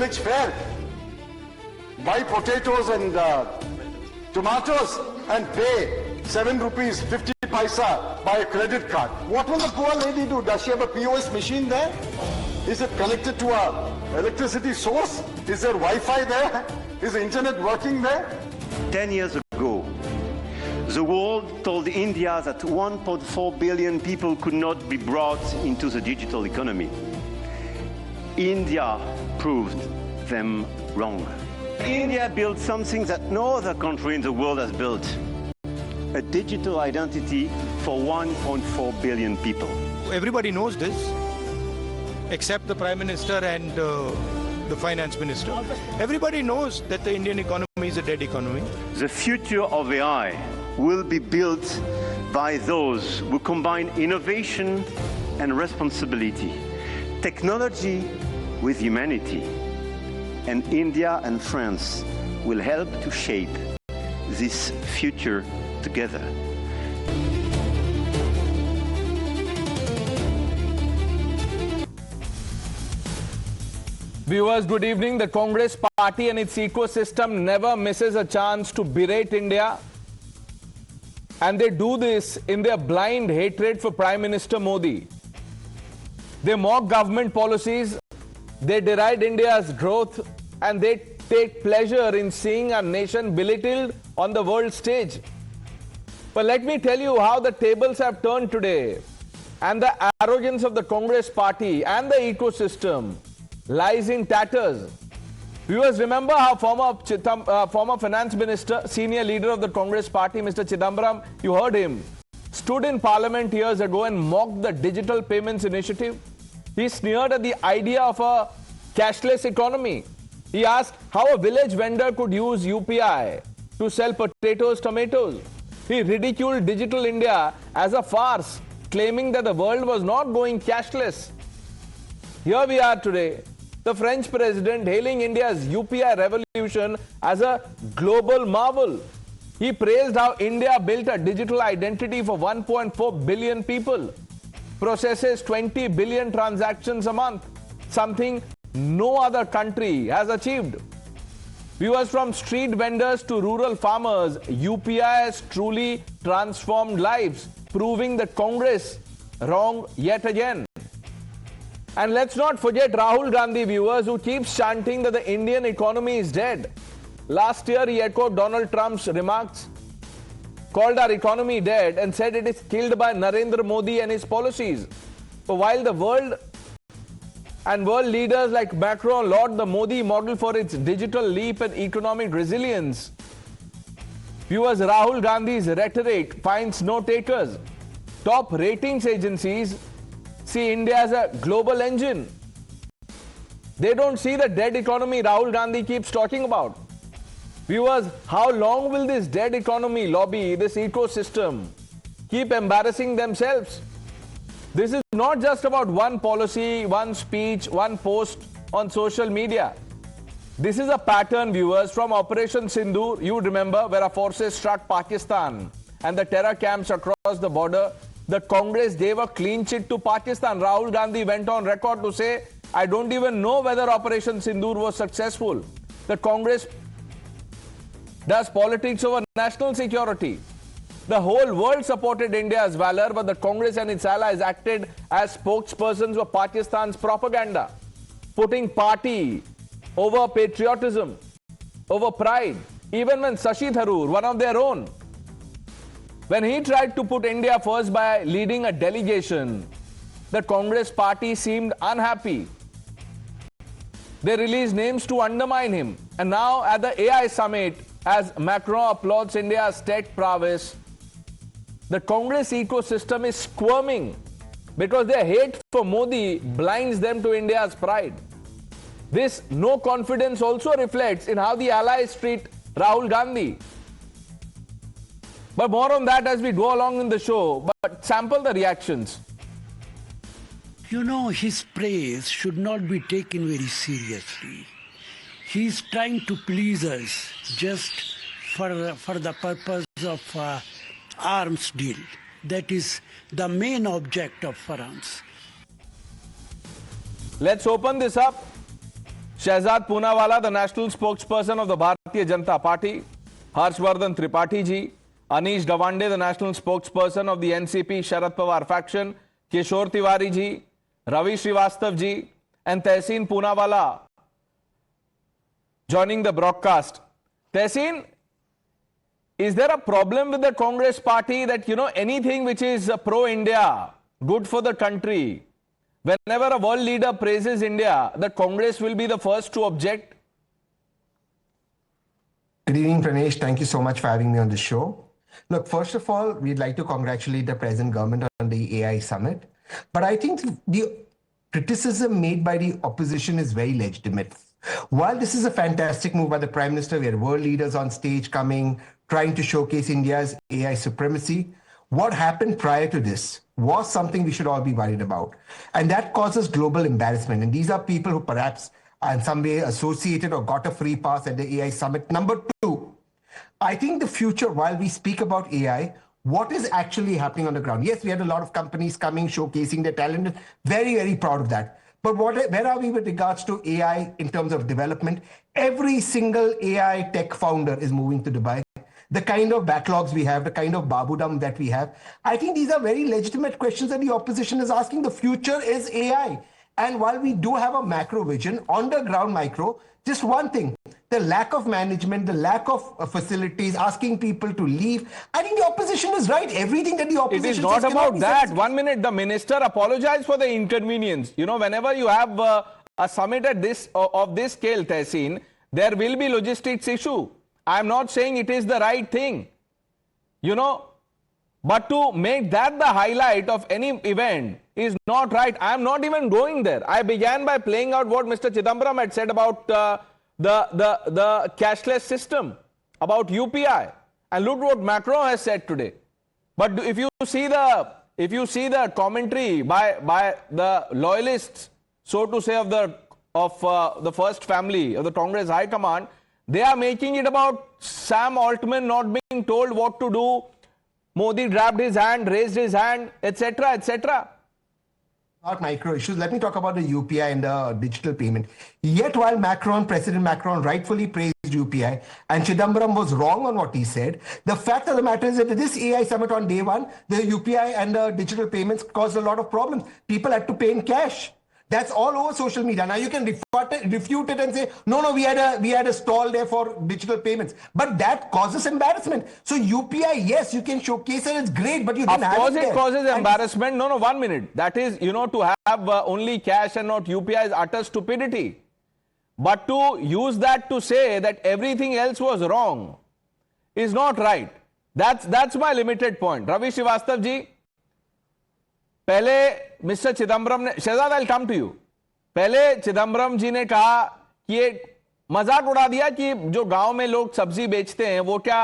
village fair, buy potatoes and tomatoes and pay 7 rupees 50 paisa by a credit card. What will the poor lady do? Does she have a POS machine there? Is it connected to a electricity source? Is there Wi-Fi there? Is the internet working there? 10 years ago, the world told India that 1.4 billion people could not be brought into the digital economy. India proved them wrong. India built something that no other country in the world has built: a digital identity for 1.4 billion people. Everybody knows this, except the Prime Minister and the Finance Minister. Everybody knows that the Indian economy is a dead economy. The future of AI will be built by those who combine innovation and responsibility, technology with humanity. And India and France will help to shape this future together. Viewers, good evening. The Congress party and its ecosystem never misses a chance to berate India. And they do this in their blind hatred for Prime Minister Modi. They mock government policies, they deride India's growth, and they take pleasure in seeing our nation belittled on the world stage. But let me tell you how the tables have turned today, and the arrogance of the Congress party and the ecosystem lies in tatters. Viewers, remember how former finance minister, senior leader of the Congress party, Mr. Chidambaram, you heard him, stood in parliament years ago and mocked the digital payments initiative. He sneered at the idea of a cashless economy. He asked how a village vendor could use UPI to sell potatoes, tomatoes. He ridiculed Digital India as a farce, claiming that the world was not going cashless. Here we are today, the French president hailing India's UPI revolution as a global marvel. He praised how India built a digital identity for 1.4 billion people, processes 20 billion transactions a month, something no other country has achieved. Viewers, from street vendors to rural farmers, UPI has truly transformed lives, proving that Congress wrong yet again. And let's not forget Rahul Gandhi, viewers, who keeps chanting that the Indian economy is dead. Last year, he echoed Donald Trump's remarks, called our economy dead, and said it is killed by Narendra Modi and his policies. But while the world leaders like Macron laud the Modi model for its digital leap and economic resilience, viewers, Rahul Gandhi's rhetoric finds no takers. Top ratings agencies see India as a global engine. They don't see the dead economy Rahul Gandhi keeps talking about. Viewers, how long will this dead economy lobby, this ecosystem, keep embarrassing themselves? This is not just about one policy, one speech, one post on social media. This is a pattern, viewers, from Operation Sindoor, you would remember, where our forces struck Pakistan and the terror camps across the border. The Congress gave a clean chit to Pakistan. Rahul Gandhi went on record to say, I don't even know whether Operation Sindoor was successful. The Congress does politics over national security. The whole world supported India's valor, but the Congress and its allies acted as spokespersons for Pakistan's propaganda, putting party over patriotism, over pride. Even when Shashi Tharoor, one of their own, when he tried to put India first by leading a delegation, the Congress party seemed unhappy. They released names to undermine him. And now at the AI summit, as Macron applauds India's tech prowess, the Congress ecosystem is squirming because their hate for Modi blinds them to India's pride. This no confidence also reflects in how the allies treat Rahul Gandhi. But more on that as we go along in the show. But sample the reactions. You know, his praise should not be taken very seriously. He is trying to please us just for the purpose of arms deal. That is the main object of France. Let's open this up. Shehzad Poonawala, the national spokesperson of the Bharatiya Janata Party, Harshvardhan Tripathi ji, Anish Gawande, the national spokesperson of the NCP Sharad Pawar faction, Kishore Tiwari ji, Ravi Srivastav ji, and Tehseen Poonawala joining the broadcast. Tehseen, is there a problem with the Congress party that, anything which is pro-India, good for the country, whenever a world leader praises India, the Congress will be the first to object? Good evening, Pranesh. Thank you so much for having me on the show. Look, first of all, we'd like to congratulate the present government on the AI summit. But I think the criticism made by the opposition is very legitimate. While this is a fantastic move by the Prime Minister, we had world leaders on stage coming, trying to showcase India's AI supremacy. What happened prior to this was something we should all be worried about. And that causes global embarrassment. And these are people who perhaps are in some way associated or got a free pass at the AI summit. Number two, I think the future, while we speak about AI, what is actually happening on the ground? Yes, we had a lot of companies coming, showcasing their talent. Very, very proud of that. But where are we with regards to AI in terms of development? Every single AI tech founder is moving to Dubai. The kind of backlogs we have, the kind of babudam that we have. I think these are very legitimate questions that the opposition is asking. The future is AI. And while we do have a macro vision, on the ground micro, just one thing, the lack of management, the lack of facilities, asking people to leave. I think the opposition is right. Everything that the opposition It is not about that. 1 minute, the minister apologized for the inconvenience. Whenever you have a summit at of this scale, Tehseen, there will be logistics issue. I am not saying it is the right thing. But to make that the highlight of any event is not right. I am not even going there. I began by playing out what Mr. Chidambaram had said about the cashless system, about UPI. And look what Macron has said today. But if you see the commentary by the loyalists, so to say, of the first family of the Congress High Command, they are making it about Sam Altman not being told what to do. Modi grabbed his hand, raised his hand, etc., etc. Not micro issues. Let me talk about the UPI and the digital payment. Yet while President Macron rightfully praised UPI and Chidambaram was wrong on what he said, the fact of the matter is that this AI summit on day one, the UPI and the digital payments caused a lot of problems. People had to pay in cash. That's all over social media. Now you can refute it and say, no, we had a stall there for digital payments. But that causes embarrassment. So UPI, yes, you can showcase it, it's great, but you didn't have it there. Of course it causes embarrassment. No, 1 minute. That is, to have only cash and not UPI is utter stupidity. But to use that to say that everything else was wrong is not right. That's my limited point. Ravi Srivastav ji, पहले mister Chidambaram ने, शहजाद आई come to you, पहले चिदम्बरम जी ने कहा कि ये मजाक उड़ा दिया कि जो गांव में लोग सब्जी बेचते हैं वो क्या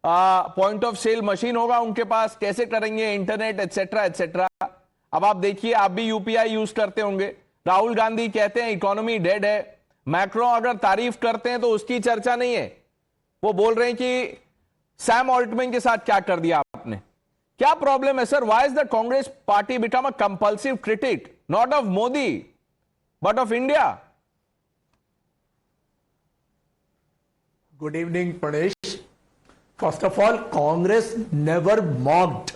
पॉइंट ऑफ सेल मशीन होगा उनके पास, कैसे करेंगे इंटरनेट एटसेट्रा एटसेट्रा. अब आप देखिए, आप भी यूपीआई यूज करते होंगे. राहुल गांधी कहते हैं इकोनॉमी डेड है. मैक्रो अगर तारीफ करते हैं तो उसकी चर्चा नहीं है. वो बोल रहे हैं कि सैम ऑल्टमैन के साथ क्या कर दिया आपने. क्या प्रॉब्लम है sir? Why is the Congress party become a compulsive critic not of Modi but of India? Good evening, Pranesh. First of all, Congress never mocked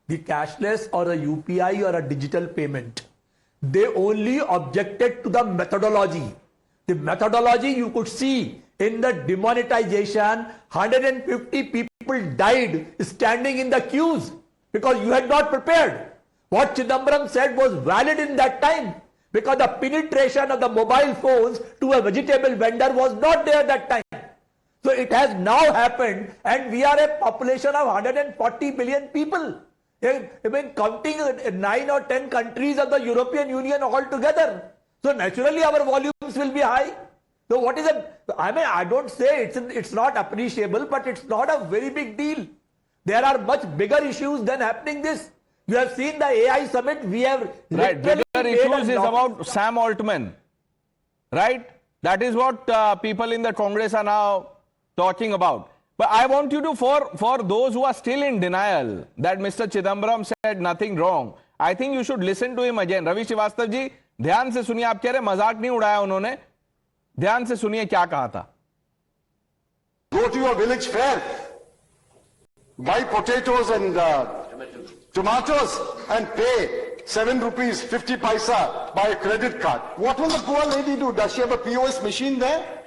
the cashless or a UPI or a digital payment. They only objected to the methodology. The methodology you could see in the demonetization, 150 people died standing in the queues because you had not prepared. What Chidambaram said was valid in that time because the penetration of the mobile phones to a vegetable vendor was not there that time. So it has now happened and we are a population of 140 million people. I mean, counting 9 or 10 countries of the European Union altogether. So naturally our volumes will be high. So what is it? I mean, I don't say it's not appreciable, but it's not a very big deal. There are much bigger issues than happening this. You have seen the AI summit. We have right. Bigger issues is about Sam Altman, right? That is what people in the Congress are now talking about. But I want you to, for those who are still in denial that Mr. Chidambaram said nothing wrong, I think you should listen to him again. Ravi Srivastav ji, ध्यान से सुनिए. आप कह रहे मजाक नहीं उड़ाया उन्होंने. ध्यान से सुनिए क्या कहा था. Go to your village fair, buy potatoes and tomatoes and pay 7 rupees 50 paisa by a credit card. What will the poor lady do? Does she have a POS machine there?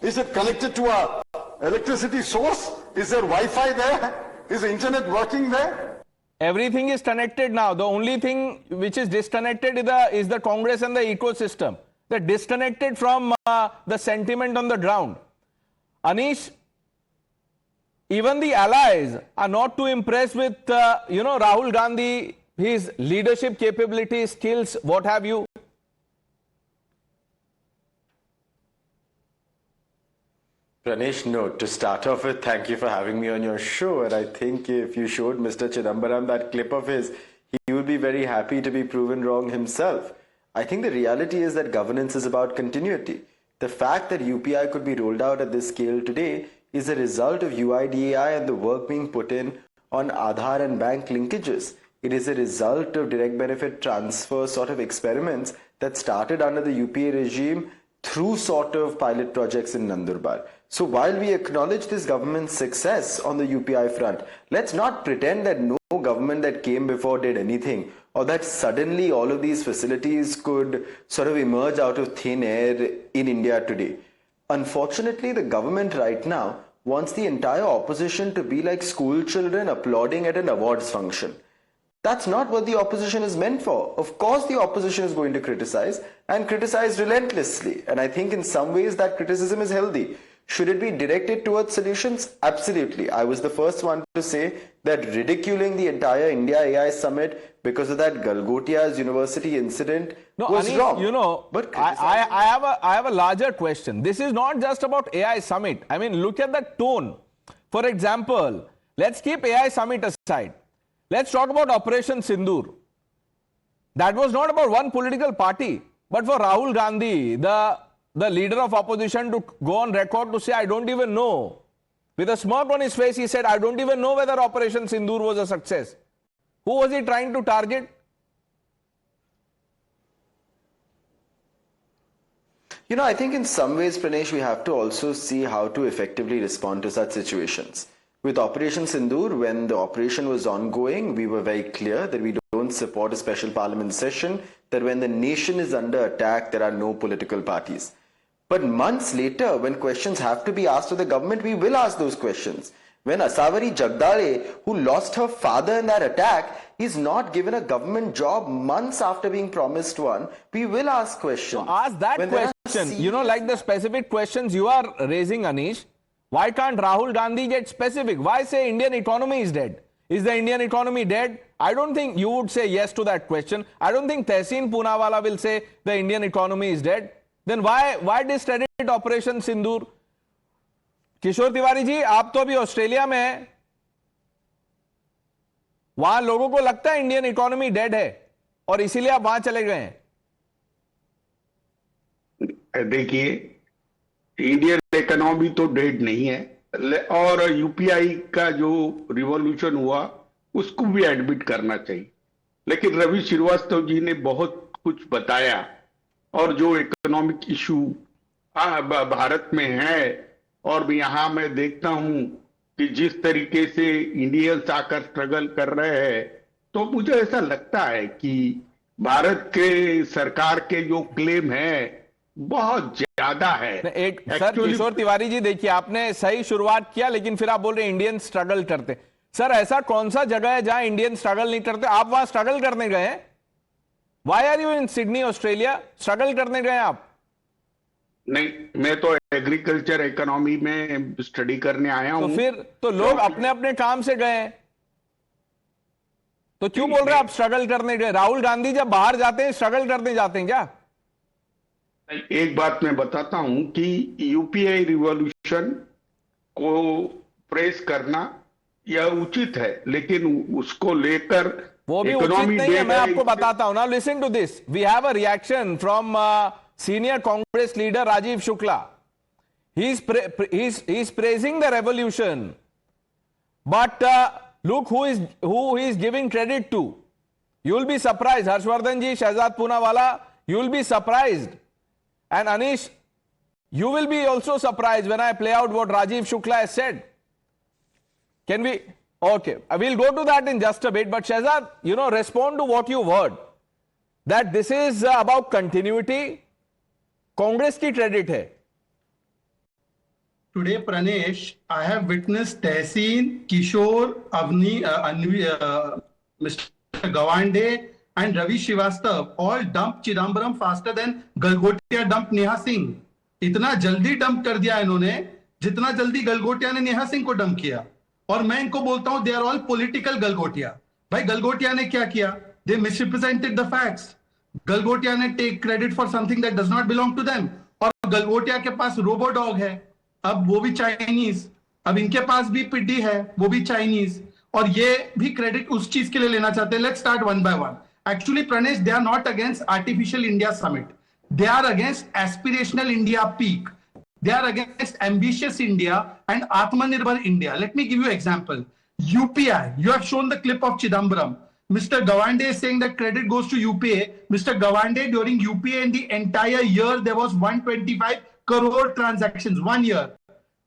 Is it connected to a electricity source? Is there Wi-Fi there? Is the internet working there? Everything is connected now. The only thing which is disconnected is the Congress and the ecosystem. They're disconnected from the sentiment on the ground. Anish, even the allies are not too impressed with, Rahul Gandhi, his leadership capabilities, skills, what have you. Pranesh, no, to start off with, thank you for having me on your show. And I think if you showed Mr. Chidambaram that clip of his, he would be very happy to be proven wrong himself. I think the reality is that governance is about continuity. The fact that UPI could be rolled out at this scale today is a result of UIDAI and the work being put in on Aadhaar and bank linkages. It is a result of direct benefit transfer sort of experiments that started under the UPA regime through sort of pilot projects in Nandurbar. So while we acknowledge this government's success on the UPI front, let's not pretend that no government that came before did anything, or that suddenly all of these facilities could sort of emerge out of thin air in India today. Unfortunately, the government right now wants the entire opposition to be like school children applauding at an awards function. That's not what the opposition is meant for. Of course, the opposition is going to criticize and criticize relentlessly. And I think in some ways that criticism is healthy. Should it be directed towards solutions? Absolutely. I was the first one to say that ridiculing the entire India AI summit because of that Galgotia's University incident was Anish, wrong. But I have a larger question. This is not just about AI summit. I mean, look at the tone. For example, let's keep AI summit aside. Let's talk about Operation Sindoor. That was not about one political party, but for Rahul Gandhi, the leader of opposition, to go on record to say, I don't even know. With a smirk on his face, he said, I don't even know whether Operation Sindoor was a success. Who was he trying to target? I think in some ways, Pranesh, we have to also see how to effectively respond to such situations. With Operation Sindoor, when the operation was ongoing, we were very clear that we don't support a special parliament session, that when the nation is under attack, there are no political parties. But months later, when questions have to be asked of the government, we will ask those questions. When Asawari Jagdale, who lost her father in that attack, is not given a government job months after being promised one, we will ask questions. So ask that question. Like the specific questions you are raising, Anish. Why can't Rahul Gandhi get specific? Why say Indian economy is dead? Is the Indian economy dead? I don't think you would say yes to that question. I don't think Tehseen Poonawala will say the Indian economy is dead. Then why discredit Operation Sindoor? किशोर तिवारी जी, आप तो अभी Australia में हैं. वहां लोगों को लगता है इंडियन इकोनॉमी डेड है और इसीलिए आप वहां चले गए हैं. देखिए, इंडियन इकोनॉमी तो डेड नहीं है और यूपीआई का जो रिवॉल्यूशन हुआ उसको भी एडमिट करना चाहिए. लेकिन रवि श्रीवास्तव जी ने बहुत कुछ बताया और जो इकोनॉमिक इशू भारत में है, और यहां मैं देखता हूं कि जिस तरीके से इंडियंस आकर स्ट्रगल कर रहे हैं, तो मुझे ऐसा लगता है कि भारत के सरकार के जो क्लेम है बहुत ज्यादा है. सर किशोर तिवारी जी, देखिए आपने सही शुरुआत किया, लेकिन फिर आप बोल रहे इंडियन स्ट्रगल करते. सर ऐसा कौन सा जगह है जहां इंडियन स्ट्रगल नहीं करते? आप वहां स्ट्रगल करने गए हैं? Why are you in Sydney Australia? Struggle करने गए आप? नहीं, मैं तो एग्रीकल्चर इकोनॉमी में स्टडी करने आया हूं. तो फिर तो लोग अपने अपने काम से गए हैं, तो क्यों बोल रहे हैं आप स्ट्रगल करने गए? राहुल गांधी जब बाहर जाते हैं स्ट्रगल करने जाते हैं क्या? एक बात मैं बताता हूं कि यूपीआई रिवॉल्यूशन को प्रेस करना यह उचित है, लेकिन उसको लेकर वो भी उचित नहीं है. मैं आपको बताता हूं ना. Listen to this. We have a reaction from senior Congress leader Rajiv Shukla. He's praising the revolution, but look who he is giving credit to. You will be surprised. Harshvardhan ji, Shehzad Poonawala, you will be surprised. And Anish, You will be also surprised when I play out what Rajiv Shukla has said. Can we? Okay, we'll go to that in just a bit. But Shehzad, respond to what you heard. That this is about continuity. Congress की credit है. Today, Pranesh, I have witnessed Tehseen, Kishore, Mr. Gawande, and Ravi Srivastava all dump Chidambaram faster than Galgotia dumped Neha Singh. इतना जल्दी dump कर दिया इन्होंने जितना जल्दी गलगोटिया ने नेहा सिंह को डंप किया. और मैं इनको बोलता हूं they are all political Galgotia. भाई गलगोटिया ने क्या किया? They misrepresented the facts. Galgotia ने take credit for something that does not belong to them. और गलगोटिया के पास रोबो डॉग है, अब वो भी चाइनीज. अब इनके पास भी पिड्डी है, वो भी चाइनीज. और ये भी क्रेडिट उस चीज के लिए लेना चाहते हैं. Let's start one by one. Actually, Pranesh, they are not against Artificial India Summit. They are against Aspirational India Peak. They are against Ambitious India and Atmanirbhar India. Let me give you an example. UPI, you have shown the clip of Chidambaram. Mr. Gawande is saying that credit goes to UPA. Mr. Gawande, during UPA in the entire year, there was 125 crore transactions, 1 year.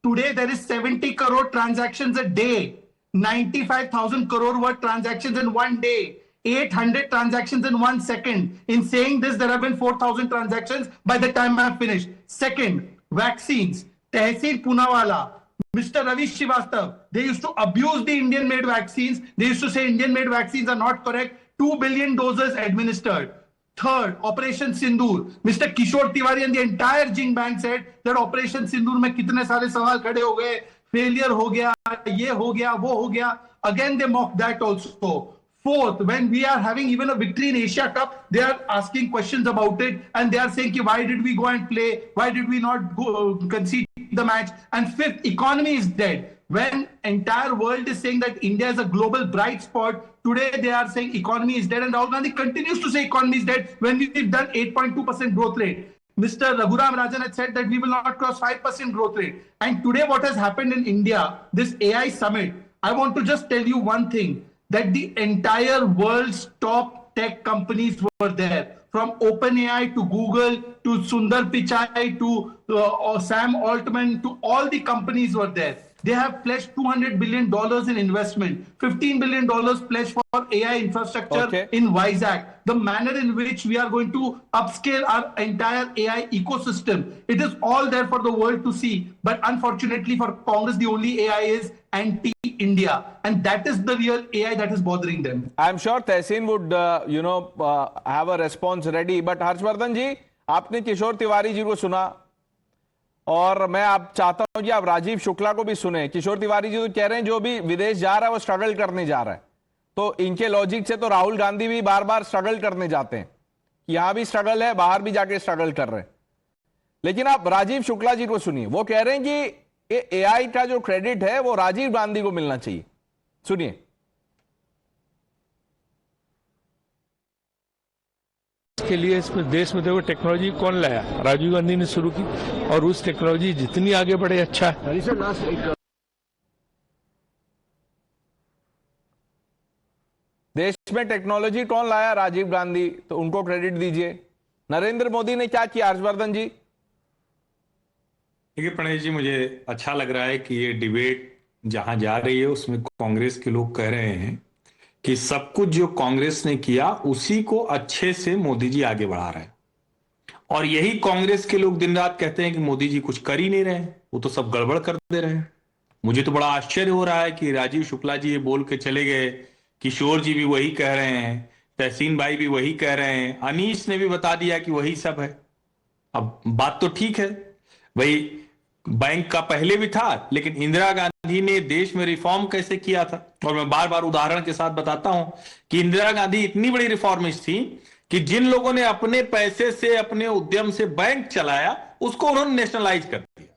Today, there is 70 crore transactions a day. 95,000 crore worth transactions in 1 day. 800 transactions in 1 second. In saying this, there have been 4,000 transactions by the time I have finished. Second, vaccines. Tehseen Poonawalla, Mr. Ravi Srivastava, they used to abuse the Indian-made vaccines. They used to say Indian-made vaccines are not correct. 2 billion doses administered. Third, Operation Sindoor. Mr. Kishore Tiwari and the entire Jing Bank said that Operation Sindoor में कितने सारे सवाल खड़े हो गए, failure हो गया, ये हो गया, वो हो गया. Again, they mock that also. Fourth, when we are having even a victory in Asia Cup, they are asking questions about it and they are saying, why did we go and play? Why did we not go concede the match? And fifth, economy is dead. When entire world is saying that India is a global bright spot, today they are saying economy is dead, and Rahul Gandhi continues to say economy is dead when we've done 8.2% growth rate. Mr. Raghuram Rajan had said that we will not cross 5% growth rate. And today what has happened in India, this AI summit, I want to just tell you one thing, that the entire world's top tech companies were there. From OpenAI to Google to Sundar Pichai to Sam Altman to all the companies were there. They have pledged $200 billion in investment, $15 billion pledged for AI infrastructure in Vizag. The manner in which we are going to upscale our entire AI ecosystem, it is all there for the world to see. But unfortunately for Congress, the only AI is anti-India. And that is the real AI that is bothering them. I'm sure Tehseen would, have a response ready. But Harshvardhan ji, आपने किशोर तिवारी जी को सुना और मैं आप चाहता हूं कि आप राजीव शुक्ला को भी सुने. किशोर तिवारी जी तो कह रहे हैं जो भी विदेश जा रहा है वो स्ट्रगल करने जा रहा है. तो इनके लॉजिक से तो राहुल गांधी भी बार बार स्ट्रगल करने जाते हैं. यहां भी स्ट्रगल है, बाहर भी जाके स्ट्रगल कर रहे हैं. लेकिन आप राजीव शुक्ला जी को सुनिए. वो कह रहे हैं कि एआई का जो क्रेडिट है वो राजीव गांधी को मिलना चाहिए. सुनिए. के लिए इस देश में देखो टेक्नोलॉजी कौन लाया? राजीव गांधी ने शुरू की और उस टेक्नोलॉजी जितनी आगे बढ़े अच्छा है. देश में टेक्नोलॉजी कौन लाया? राजीव गांधी. तो उनको क्रेडिट दीजिए. नरेंद्र मोदी ने क्या किया? हर्षवर्धन जी. देखिए प्रणेश जी, मुझे अच्छा लग रहा है कि ये डिबेट जहां जा रही है उसमें कांग्रेस के लोग कह रहे हैं कि सब कुछ जो कांग्रेस ने किया उसी को अच्छे से मोदी जी आगे बढ़ा रहे हैं. और यही कांग्रेस के लोग दिन रात कहते हैं कि मोदी जी कुछ कर ही नहीं रहे, वो तो सब गड़बड़ कर दे रहे हैं. मुझे तो बड़ा आश्चर्य हो रहा है कि राजीव शुक्ला जी ये बोल के चले गए, किशोर जी भी वही कह रहे हैं, तहसीन भाई भी वही कह रहे हैं, अनीश ने भी बता दिया कि वही सब है. अब बात तो ठीक है भाई, बैंक का पहले भी था, लेकिन इंदिरा गांधी ने देश में रिफॉर्म कैसे किया था. और मैं बार बार उदाहरण के साथ बताता हूं कि इंदिरा गांधी इतनी बड़ी रिफॉर्मिस्ट थी कि जिन लोगों ने अपने पैसे से, अपने उद्यम से बैंक चलाया, उसको उन्होंने नेशनलाइज कर दिया.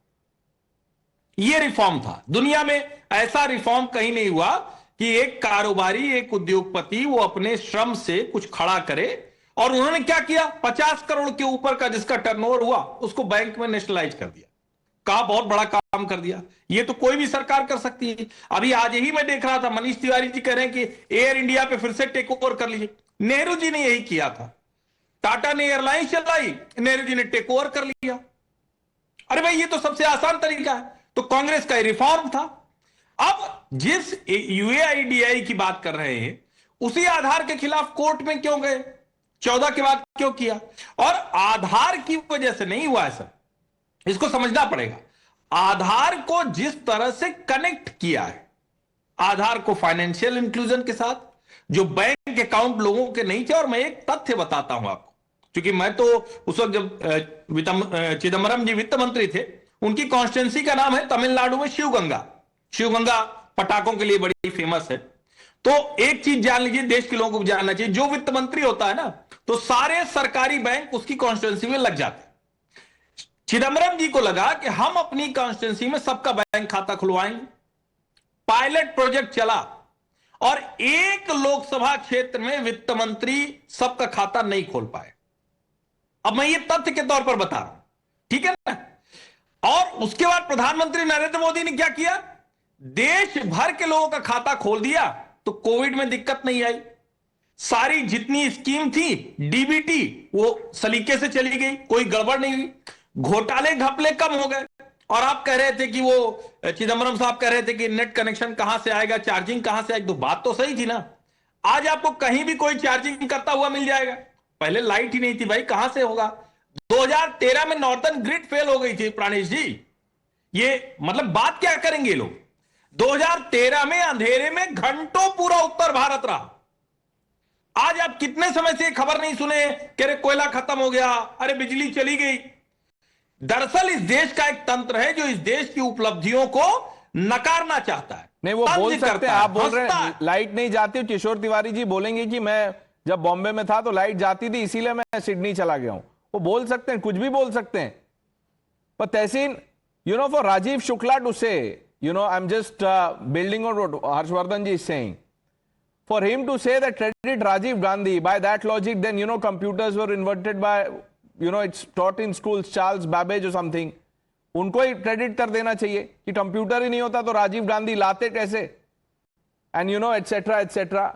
यह रिफॉर्म था. दुनिया में ऐसा रिफॉर्म कहीं नहीं हुआ कि एक कारोबारी, एक उद्योगपति वो अपने श्रम से कुछ खड़ा करे. और उन्होंने क्या किया? 50 करोड़ के ऊपर का जिसका टर्नओवर हुआ उसको बैंक में नेशनलाइज कर दिया. का बहुत बड़ा काम कर दिया. ये तो कोई भी सरकार कर सकती है. अभी आज ही मैं देख रहा था, मनीष तिवारी जी कह रहे हैं कि एयर इंडिया पे फिर से टेक ओवर कर लीजिए. नेहरू जी ने यही किया था. टाटा ने एयरलाइंस चलाई, नेहरू जी ने टेक ओवर कर लिया. अरे भाई ये तो सबसे आसान तरीका है। तो कांग्रेस का रिफॉर्म था। अब जिस यूएआईडीआई की बात कर रहे हैं उसी आधार के खिलाफ कोर्ट में क्यों गए, 14 के बाद क्यों किया? और आधार की वजह से नहीं हुआ है सर, इसको समझना पड़ेगा। आधार को जिस तरह से कनेक्ट किया है, आधार को फाइनेंशियल इंक्लूजन के साथ, जो बैंक अकाउंट लोगों के नहीं थे। और मैं एक तथ्य बताता हूं आपको, क्योंकि मैं तो उस वक्त जब चिदम्बरम जी वित्त मंत्री थे, उनकी कॉन्स्टिट्यूंसी का नाम है तमिलनाडु में शिवगंगा। शिवगंगा पटाखों के लिए बड़ी फेमस है। तो एक चीज जान लीजिए, देश के लोगों को जानना चाहिए, जो वित्त मंत्री होता है ना, तो सारे सरकारी बैंक उसकी कॉन्स्टिट्यूंसी में लग जाते हैं। चिदम्बरम जी को लगा कि हम अपनी कॉन्स्टिट्यूंसी में सबका बैंक खाता खुलवाएंगे। पायलट प्रोजेक्ट चला और एक लोकसभा क्षेत्र में वित्त मंत्री सबका खाता नहीं खोल पाए। अब मैं ये तथ्य के तौर पर बता रहा हूं, ठीक है ना? और उसके बाद प्रधानमंत्री नरेंद्र मोदी ने क्या किया? देश भर के लोगों का खाता खोल दिया, तो कोविड में दिक्कत नहीं आई। सारी जितनी स्कीम थी डीबीटी वो सलीके से चली गई, कोई गड़बड़ नहीं हुई, घोटाले घपले कम हो गए। और आप कह रहे थे कि वो चिदम्बरम साहब कह रहे थे कि नेट कनेक्शन कहां से आएगा, चार्जिंग कहां से आएगी, तो बात तो सही थी ना। आज आपको कहीं भी कोई चार्जिंग करता हुआ मिल जाएगा। पहले लाइट ही नहीं थी भाई, कहां से होगा? 2013 में नॉर्दर्न ग्रिड फेल हो गई थी प्राणेश जी। ये मतलब बात क्या करेंगे लोग? 2013 में अंधेरे में घंटों पूरा उत्तर भारत रहा। आज आप कितने समय से खबर नहीं सुने कि अरे कोयला खत्म हो गया, अरे बिजली चली गई। दरअसल इस देश का एक तंत्र है जो इस देश की उपलब्धियों को नकारना चाहता है। नहीं, वो बोल सकते हैं, आप बोल रहे हैं लाइट नहीं जाती। किशोर तिवारी जी बोलेंगे कि मैं जब बॉम्बे में था तो लाइट जाती थी, इसीलिए मैं सिडनी चला गया हूं। वो बोल सकते हैं, कुछ भी बोल सकते हैं। पर तहसीन, you know, for Rajiv Shukla to say, you know, I'm just building on what Harshvardhan ji is saying. For him to say that credit Rajiv Gandhi, by that logic, then, you know, computers were invented by, you know, it's taught in schools, Charles Babbage or something. उनको ही credit कर देना चाहिए कि computer ही नहीं होता तो राजीव गांधी लाते कैसे, and you know etcetera etcetera.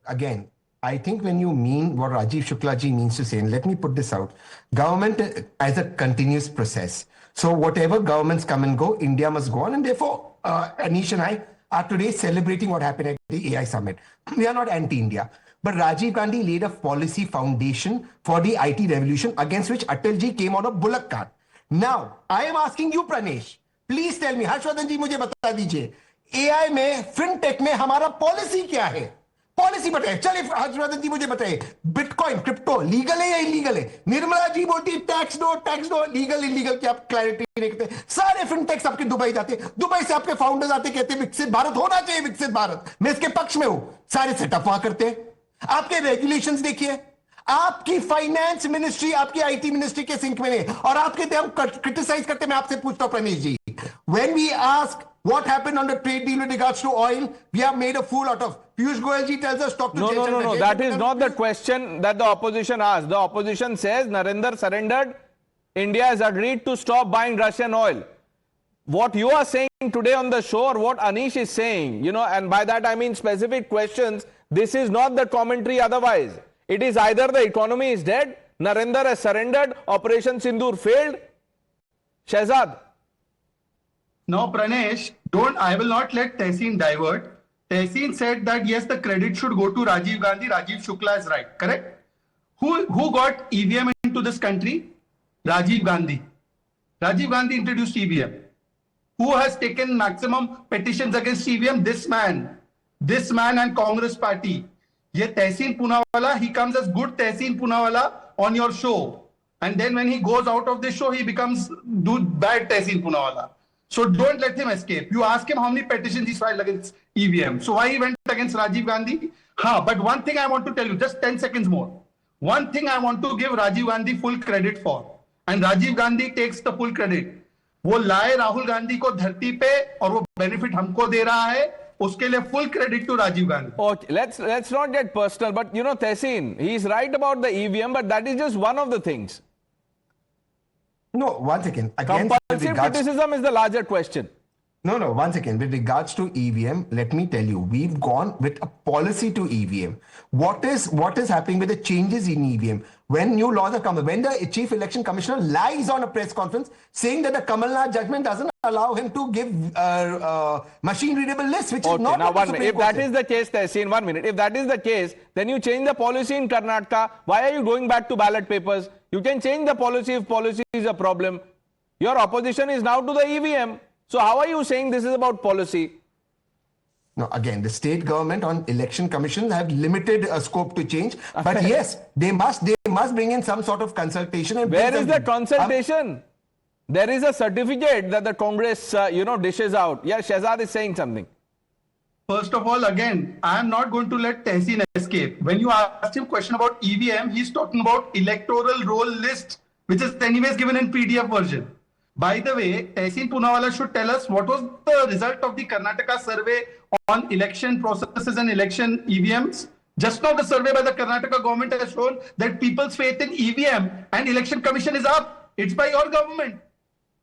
Again, I think when you mean what Rajiv Shukla ji means to say, and let me put this out, government as a continuous process. So whatever governments come and go, India must go on, and therefore Anish and I are today celebrating what happened at the AI summit. We are not anti-India. But Rajiv Gandhi laid a policy foundation for the IT revolution against which Atal ji came on a bullock cart. Now, I am asking you, Pranesh, please tell me, Harshvardhan ji मुझे बता दीजिए, AI में, FinTech में हमारा policy क्या है? Policy बताइए, चलिए हर्षवर्धन जी मुझे बताइए, बिटकॉइन, क्रिप्टो लीगल है या इलीगल है? निर्मला जी बोलती है टैक्स दो, लीगल इलीगल की आप क्लैरिटी नहीं करते। सारे फिनटेक्स आपके दुबई जाते हैं, दुबई से आपके फाउंडर्स आते कहते हैं विकसित भारत होना चाहिए, विकसित भारत, मैं इसके पक्ष में हूं। सारे सेटअप वहां करते हैं। आपके रेगुलेशंस देखिए, आपकी फाइनेंस मिनिस्ट्री आपकी आईटी मिनिस्ट्री के सिंक में नहीं, और आप कहते हैं हम क्रिटिसाइज करते हैं। मैं आपसे पूछता हूं Pranesh ji, when we ask what happened on the trade deal with regards to oil, we have made a fool out of. Piyush Goyal ji tells us talk to No, that is not the question that the opposition asked. The opposition says Narendra surrendered, India has agreed to stop buying Russian oil. What you are saying today on the show, or what Anish is saying, you know, and by that I mean specific questions, this is not the commentary otherwise. It is either the economy is dead, Narendra has surrendered, Operation Sindoor failed. Shehzad. No, Pranesh, I will not let Tehseen divert. Tehseen said that yes, the credit should go to Rajiv Gandhi. Rajiv Shukla is right, correct? Who got EVM into this country? Rajiv Gandhi. Rajiv Gandhi introduced EVM. Who has taken maximum petitions against EVM? This man and Congress party. Ye Tehseen Poonawala, he comes as good Tehseen Poonawala on your show. And then when he goes out of this show, he becomes bad Tehseen Poonawala. So don't let him escape. You ask him how many petitions he's filed against EVM. So why he went against Rajiv Gandhi? But one thing I want to tell you, just 10 seconds more. One thing I want to give Rajiv Gandhi full credit for. And Rajiv Gandhi takes the full credit. वो लाए राहुल गांधी को धरती पे और वो benefit हमको दे रहा है, उसके लिए full credit to Rajiv Gandhi. Okay, let's not get personal, but you know, Tehseen, he's right about the EVM, but that is just one of the things. No, one second. Compulsive criticism is the larger question. No, one second. With regards to EVM, let me tell you, we've gone with a policy to EVM. What is happening with the changes in EVM? when new laws are coming, when the chief election commissioner lies on a press conference saying that the Kamal Nath judgment doesn't allow him to give machine readable lists, which is not now what the 1 Supreme minute. If Court that said. is the case, Tehseen, 1 minute. If that is the case, then you change the policy in Karnataka. Why are you going back to ballot papers? You can change the policy if policy is a problem. Your opposition is now to the EVM. So how are you saying this is about policy? No, again, the state government on election commissions have limited scope to change. But yes, they must bring in some sort of consultation. And where is the consultation? There is a certificate that the Congress, dishes out. Yeah, Shehzad is saying something. First of all, again, I am not going to let Tehseen escape. When you asked him question about EVM, he's talking about electoral roll list, which is anyways given in PDF version. By the way, Tehseen Poonawalla should tell us what was the result of the Karnataka survey on election processes and election EVMs. Just now the survey by the Karnataka government has shown that people's faith in EVM and election commission is up. It's by your government.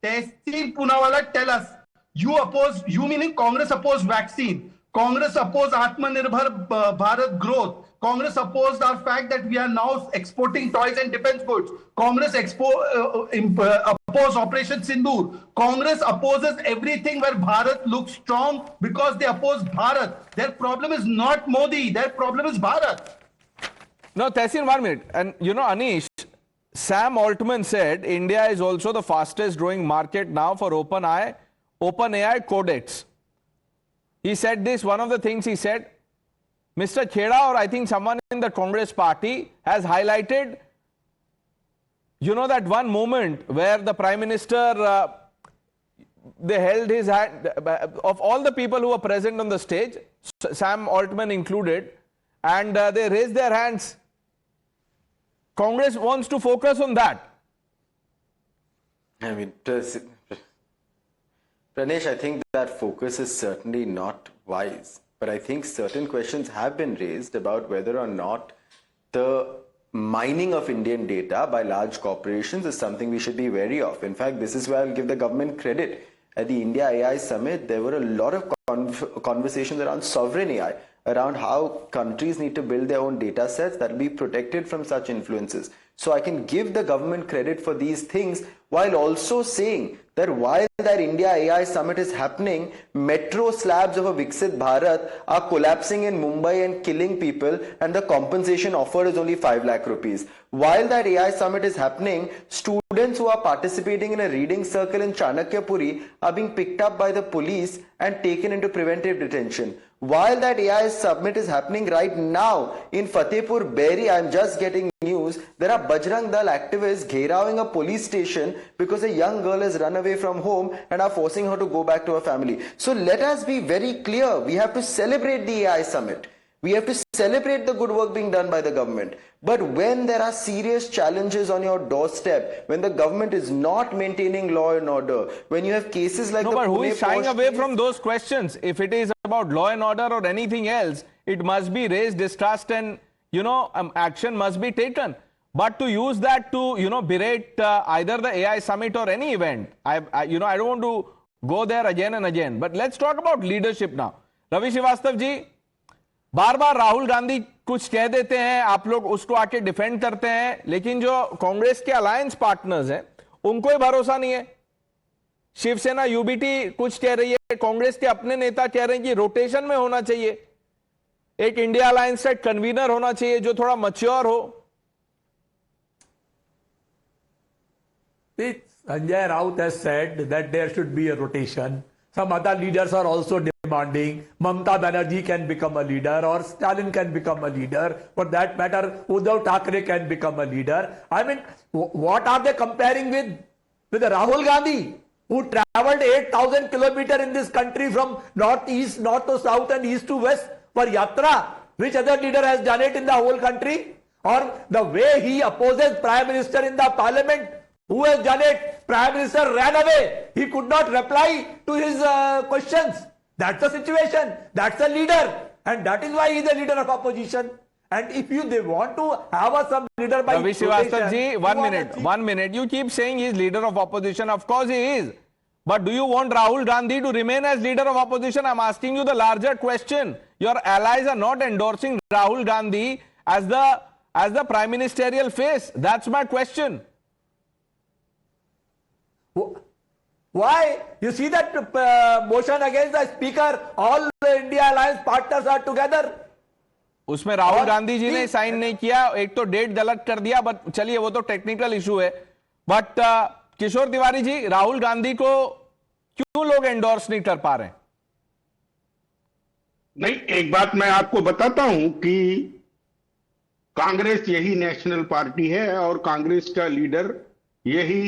Tehseen Poonawalla, tell us, you meaning Congress opposed vaccine, Congress opposed Atmanirbhar Bharat growth, Congress opposed our fact that we are now exporting toys and defense goods, Congress opposed Operation Sindoor, Congress opposes everything where Bharat looks strong because they oppose Bharat. Their problem is not Modi, their problem is Bharat. No, Tehseen, 1 minute. And Anish, Sam Altman said India is also the fastest growing market now for OpenAI Codex. He said this, one of the things he said, Mr. Kheda or I think someone in the Congress party has highlighted, that one moment where the Prime Minister, they held his hand, of all the people who were present on the stage, Sam Altman included, and they raised their hands. Congress wants to focus on that. I mean, Pranesh, I think that focus is certainly not wise. But I think certain questions have been raised about whether or not the mining of Indian data by large corporations is something we should be wary of. In fact, this is where I'll give the government credit. At the India AI Summit, there were a lot of conversations around sovereign AI, around how countries need to build their own data sets that will be protected from such influences. So I can give the government credit for these things while also saying that while that India AI Summit is happening, metro slabs of a Viksit Bharat are collapsing in Mumbai and killing people, and the compensation offered is only 5 lakh rupees. While that AI Summit is happening, students who are participating in a reading circle in Chanakyapuri are being picked up by the police and taken into preventive detention. While that AI Summit is happening right now in Fatehpur Beri, I'm just getting news, there are Bajrang Dal activists gheraving a police station because a young girl has run away from home and are forcing her to go back to her family. So let us be very clear. We have to celebrate the AI Summit. We have to celebrate the good work being done by the government. But when there are serious challenges on your doorstep, when the government is not maintaining law and order, when you have cases like but who is shying away from those questions? If it is about law and order or anything else, it must be raised, discussed, and action must be taken. But to use that to berate either the AI Summit or any event, I don't want to go there again and again. But let's talk about leadership now. Ravi Srivastava ji, बार बार राहुल गांधी कुछ कह देते हैं, आप लोग उसको आके defend करते हैं, लेकिन जो कांग्रेस के अलायंस पार्टनर्स हैं उनको ही भरोसा नहीं है. शिवसेना यूबीटी कुछ कह रही है, कांग्रेस के अपने नेता कह रहे हैं कि रोटेशन में होना चाहिए, एक इंडिया अलायंस का कन्वीनर होना चाहिए जो थोड़ा मैच्योर हो. Sanjay Raut has said that there should be a rotation. Some other leaders are also demanding. Mamata Banerjee can become a leader, or Stalin can become a leader. For that matter, Uddhav Thackeray can become a leader. I mean, what are they comparing with Rahul Gandhi, who traveled 8,000 kilometers in this country from north to south and east to west for yatra? Which other leader has done it in the whole country? Or the way he opposes Prime Minister in the Parliament? Who has done it? Prime Minister ran away. He could not reply to his questions. That's the situation. That's a leader. And that is why he is the leader of opposition. And if they want to have some leader by Ravi Srivastava ji, 1 minute. You keep saying he is leader of opposition. Of course he is. But do you want Rahul Gandhi to remain as leader of opposition? I'm asking you the larger question. Your allies are not endorsing Rahul Gandhi as the as the prime ministerial face? That's my question. Why? You see that motion against the speaker, all the India Alliance partners are together. उसमें राहुल गांधी जी ने sign नहीं किया, एक तो date गलत कर दिया, but चलिए वो तो टेक्निकल इशू है. बट किशोर तिवारी जी, राहुल गांधी को क्यों लोग एंडोर्स नहीं कर पा रहे हैं? नहीं, एक बात मैं आपको बताता हूं कि कांग्रेस यही नेशनल पार्टी है और कांग्रेस का लीडर यही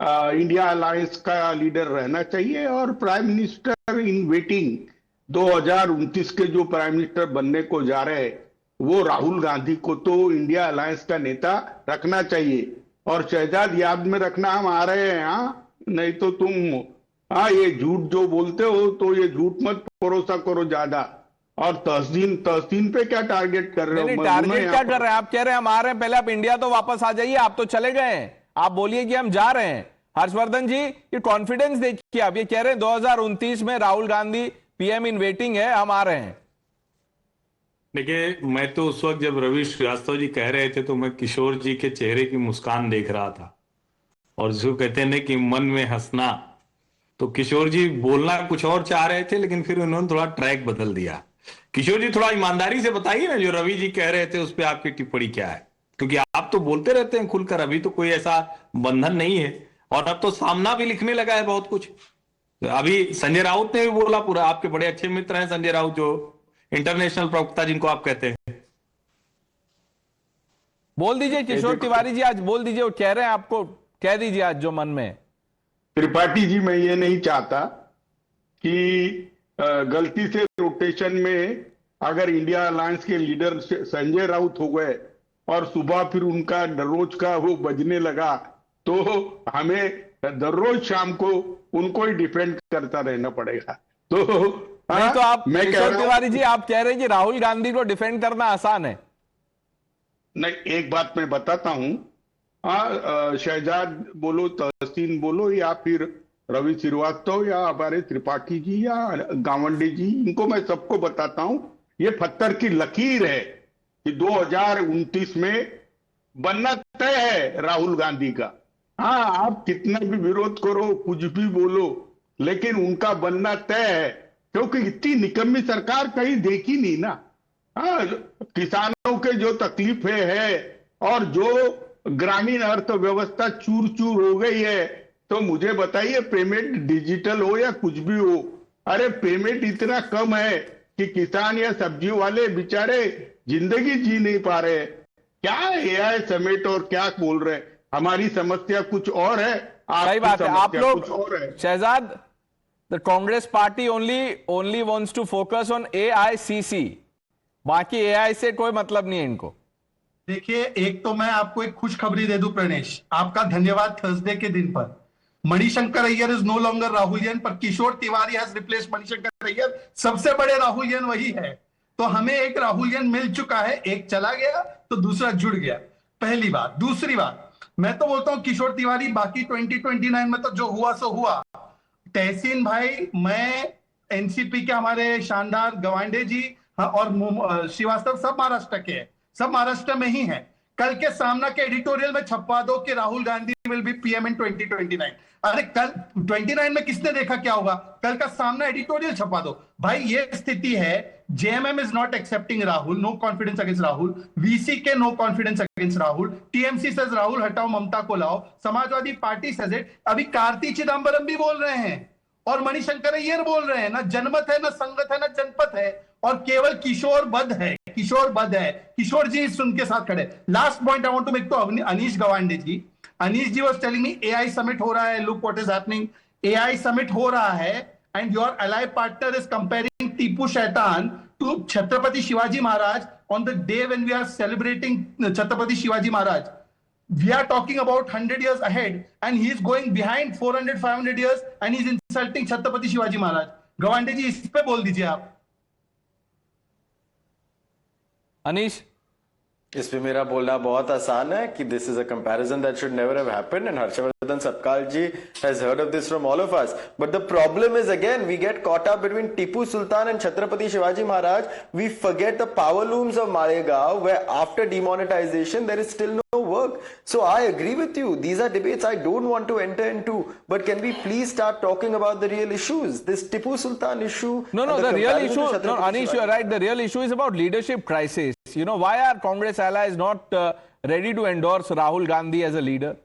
इंडिया अलायंस का लीडर रहना चाहिए. और प्राइम मिनिस्टर इन वेटिंग 2029 के जो प्राइम मिनिस्टर बनने को जा रहे हैं, वो राहुल गांधी को तो इंडिया अलायंस का नेता रखना चाहिए. और शहजाद याद में रखना, हम आ रहे हैं. हाँ, नहीं तो तुम ये झूठ जो बोलते हो तो ये झूठ मत भरोसा करो ज्यादा. और तहसीन पे क्या टारगेट कर रहे हो? टारगेट क्या कर रहे हैं? आप कह रहे हैं हम आ रहे हैं, पहले आप इंडिया तो वापस आ जाइए. आप तो चले गए हैं, आप बोलिए कि हम जा रहे हैं. हर्षवर्धन जी, ये कॉन्फिडेंस देखिए. आप ये कह रहे हैं 2029 में Rahul Gandhi PM in waiting है, हम आ रहे हैं. देखिए, मैं तो उस वक्त जब रवि श्रीवास्तव जी कह रहे थे तो मैं किशोर जी के चेहरे की मुस्कान देख रहा था. और जो कहते हैं कि मन में हंसना, तो किशोर जी बोलना कुछ और चाह रहे थे, लेकिन फिर उन्होंने थोड़ा ट्रैक बदल दिया. किशोर जी, थोड़ा ईमानदारी से बताइए ना, जो रवि जी कह रहे थे उस पर आपकी टिप्पणी क्या है? क्योंकि आप तो बोलते रहते हैं खुलकर, अभी तो कोई ऐसा बंधन नहीं है. और अब तो सामना भी लिखने लगा है बहुत कुछ. अभी संजय राउत ने भी बोला, पूरा आपके बड़े अच्छे मित्र हैं संजय राउत, जो इंटरनेशनल प्रवक्ता जिनको आप कहते हैं. बोल दीजिए किशोर तिवारी जी, आज बोल दीजिए, वो कह रहे हैं आपको, कह दीजिए आज जो मन में. त्रिपाठी जी, मैं ये नहीं चाहता कि गलती से रोटेशन में अगर इंडिया अलायंस के लीडर संजय राउत हो गए और सुबह फिर उनका दररोज का वो बजने लगा, तो हमें दररोज शाम को उनको ही डिफेंड करता रहना पड़ेगा. तो नहीं तो आप किशोर तिवारी जी, आप कह रहे हैं कि राहुल गांधी को डिफेंड करना आसान है. नहीं, एक बात मैं बताता हूं. शहजाद बोलो, तहसीन बोलो, या फिर रवि श्रीवास्तव, या हमारे त्रिपाठी जी, या गावंडे जी, इनको मैं सबको बताता हूं, ये पत्थर की लकीर है कि 2029 में बनना तय है राहुल गांधी का. हाँ, आप कितना भी विरोध करो, कुछ भी बोलो, लेकिन उनका बनना तय है. क्योंकि इतनी निकम्मी सरकार कहीं देखी नहीं ना. हाँ, किसानों के जो तकलीफें है और जो ग्रामीण अर्थव्यवस्था चूर चूर हो गई है, तो मुझे बताइए, पेमेंट डिजिटल हो या कुछ भी हो, अरे पेमेंट इतना कम है कि किसान या सब्जी वाले बेचारे जिंदगी जी नहीं पा रहे. क्या एआई समेट और क्या बोल रहे हैं? हमारी समस्या कुछ और है, सही बात है. आप लोग कुछ और है. Shehzad, the Congress party only wants to focus on AICC, बाकी एआई से कोई मतलब नहीं है इनको. देखिए, एक तो मैं आपको एक खुशखबरी दे दूं प्रणेश, आपका धन्यवाद थर्सडे के दिन पर. Manishankar Aiyar is no longer Rahulian, पर किशोर तिवारी हैज रिप्लेस्ड मणिशंकर अय्यर. सबसे बड़े राहुलियन वही है. तो हमें एक राहुलियन मिल चुका है, एक चला गया तो दूसरा जुड़ गया. पहली बात. दूसरी बात, मैं तो बोलता हूं किशोर तिवारी, बाकी 2029 में तो जो हुआ सो हुआ. तहसीन भाई, मैं एनसीपी के हमारे शानदार गवांडे जी और श्रीवास्तव सब महाराष्ट्र के हैं, सब महाराष्ट्र में ही हैं. कल के सामना के एडिटोरियल में छपवा दो कि Rahul Gandhi will be PM in 2029. अरे कल 29 में किसने देखा क्या होगा? कल का सामना एडिटोरियल छपा दो भाई. ये स्थिति है. JMM is not accepting Rahul, no confidence against Rahul. VCK no confidence against Rahul. TMC says Rahul हटाओ, ममता को लाओ. Samajwadi party says it. अभी कार्ति चिदम्बरम भी बोल रहे हैं और मणिशंकर अय्यर बोल रहे हैं. ना जनमत है, ना संगत है, ना जनपद है, और केवल किशोर बद है. किशोर जी सुन के साथ खड़े. Last point I want to make to Anish Gawande ji. Anish ji was telling me AI summit हो रहा है, look what is happening. AI summit हो रहा है and your ally partner is comparing Tipu शैतान to Chhatrapati Shivaji Maharaj on the day when we are celebrating Chhatrapati Shivaji Maharaj. We are talking about 100 years ahead and he is going behind 400-500 years and he is insulting Chhatrapati Shivaji Maharaj. Gawande ji, इस पे बोल दीजिए आप. अनीश, इस पे मेरा बोलना बहुत आसान है कि this is a comparison that should never have happened, and Harshavardhan Sapkal ji has heard of this from all of us. But the problem is, again, we get caught up between Tipu Sultan and Chhatrapati Shivaji Maharaj. We forget the power looms of Malegaon, where after demonetization there is still no work. So I agree with you. These are debates I don't want to enter into. But can we please start talking about the real issues? This Tipu Sultan issue. No, the real issue, no, Anish, you are right. The real issue is about leadership crisis. You know, why are Congress allies not ready to endorse Rahul Gandhi as a leader?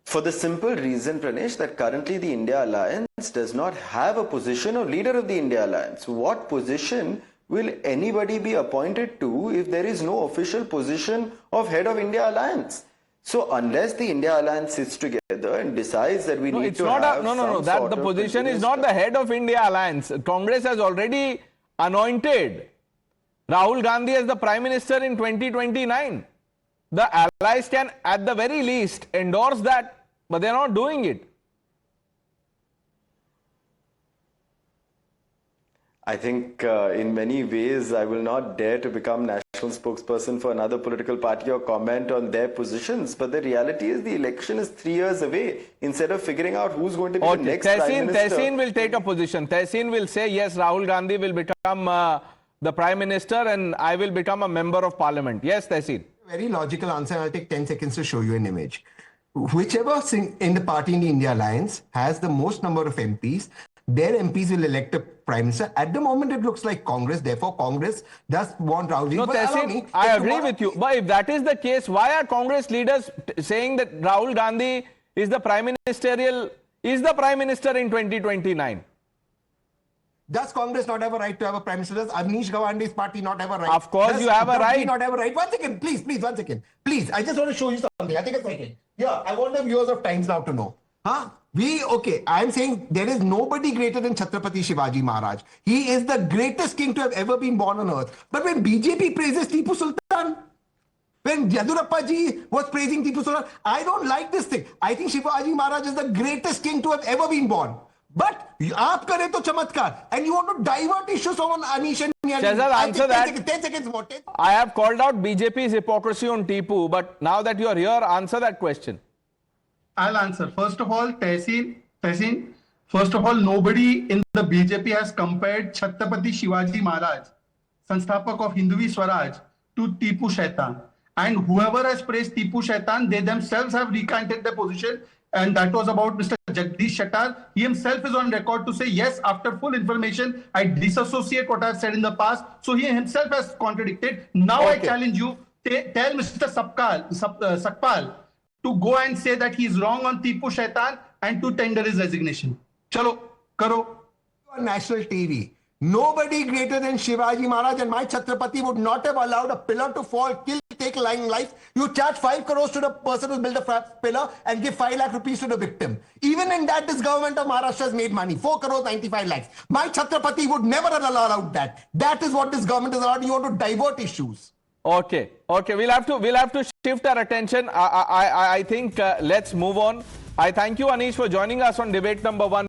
For the simple reason, Pranesh, that currently the India Alliance does not have a position of leader of the India Alliance. What position will anybody be appointed to if there is no official position of head of India Alliance? So unless the India Alliance sits together and decides that we need to have that the position is not the head of India Alliance. Congress has already anointed Rahul Gandhi as the Prime Minister in 2029. The allies can at the very least endorse that, but they are not doing it. I think in many ways I will not dare to become national spokesperson for another political party or comment on their positions. But the reality is the election is 3 years away. Instead of figuring out who's going to be the next Prime Minister. Tehseen will take a position. Tehseen will say, yes, Rahul Gandhi will become the Prime Minister and I will become a member of Parliament. Yes, Tehseen. Very logical answer. I'll take 10 seconds to show you an image. Whichever in the party in the India Alliance has the most number of MPs, their MPs will elect a Prime Minister. At the moment, it looks like Congress. Therefore, Congress does want Rahul Gandhi. No, Tehseen, I agree with you. But if that is the case, why are Congress leaders saying that Rahul Gandhi is the Prime Minister in 2029? Does Congress not have a right to have a Prime Minister? Does Avnish Gawande's party not have a right? Of course, you have a right. Not have a right. 1 second, please, 1 second. Please, I just want to show you something. I think a second. Yeah, I want the viewers of Times Now to know. I'm saying there is nobody greater than Chhatrapati Shivaji Maharaj. He is the greatest king to have ever been born on earth. But when BJP praises Tipu Sultan, when Yadurappa ji was praising Tipu Sultan, I don't like this thing. I think Shivaji Maharaj is the greatest king to have ever been born. But aap kare to chamatkar, and you want to divert issues on Anish and Shahzad, answer that. 10 seconds more. I have called out BJP's hypocrisy on Tipu, but now that you are here, answer that question. I'll answer. First of all, Tehseen, first of all, nobody in the BJP has compared Chhatrapati Shivaji Maharaj, Sansthapak of Hinduvi Swaraj, to Tipu Shaitan. And whoever has praised Tipu Shaitan, they themselves have recanted their position. And that was about Mr. Jagdish Shettar. He himself is on record to say, yes, after full information, I disassociate what I've said in the past. So he himself has contradicted. Now I challenge you, tell Mr. Sakpal to go and say that he is wrong on Tipu Shaitan and to tender his resignation. Chalo, karo. On national TV. Nobody greater than Shivaji Maharaj and my Chhatrapati would not have allowed a pillar to fall, kill, take lying life. You charge 5 crores to the person who built a pillar and give 5 lakh rupees to the victim. Even in that, this government of Maharashtra has made money. 4 crores, 95 lakhs. My Chhatrapati would never have allowed that. That is what this government has allowed. You want to divert issues. Okay. We'll have to shift our attention. I think let's move on. I thank you, Anish, for joining us on debate number 1.